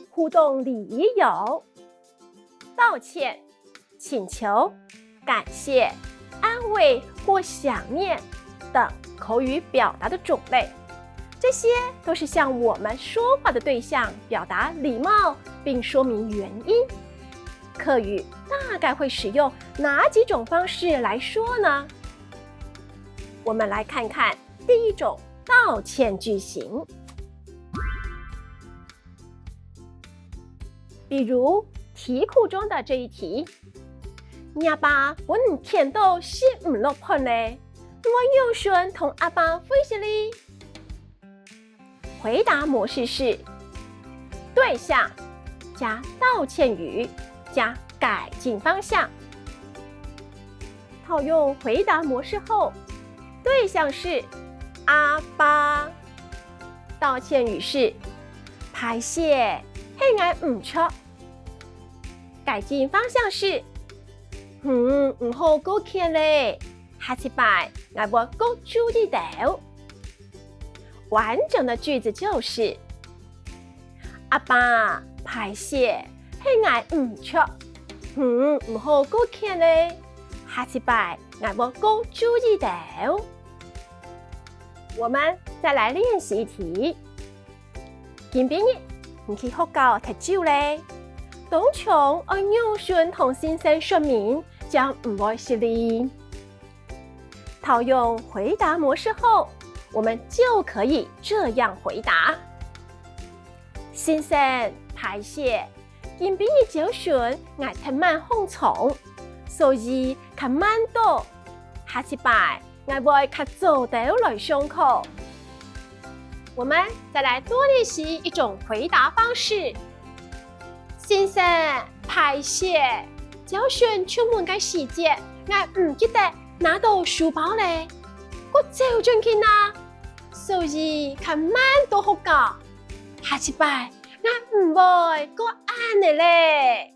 互动礼仪有道歉、请求、感谢、安慰或想念等口语表达的种类，这些都是向我们说话的对象表达礼貌并说明原因。客语大概会使用哪几种方式来说呢？我们来看看第一种道歉句型，比如题库中的这一题：阿爸，我唔听到是唔落喷呢，我有顺同阿爸分析哩。回答模式是对象加道歉语加改进方向。套用回答模式后，对象是阿爸，道歉语是排泄，係我唔錯。改進方向是唔好高見咧，下次拜我會高注意到。完整的句子就是阿爸排泄，係我唔錯，唔好高見咧，下次拜我會高注意到。我们再来练习一题。今晡日唔去學校踢球咧，當場按幼順同先生說明，將唔會失禮。套用回答模式後，我們就可以這樣回答：先生，排泄，今晡日幼順我太慢放鬆，所以較慢到，下次拜我會較早到來上課。我們再來多練習一種回答方式。先生，排泄，幼順出門嘅時節，我唔記得拿到書包咧，我走進去啦，所以較慢到學校。下次拜我唔會過晏嘅咧。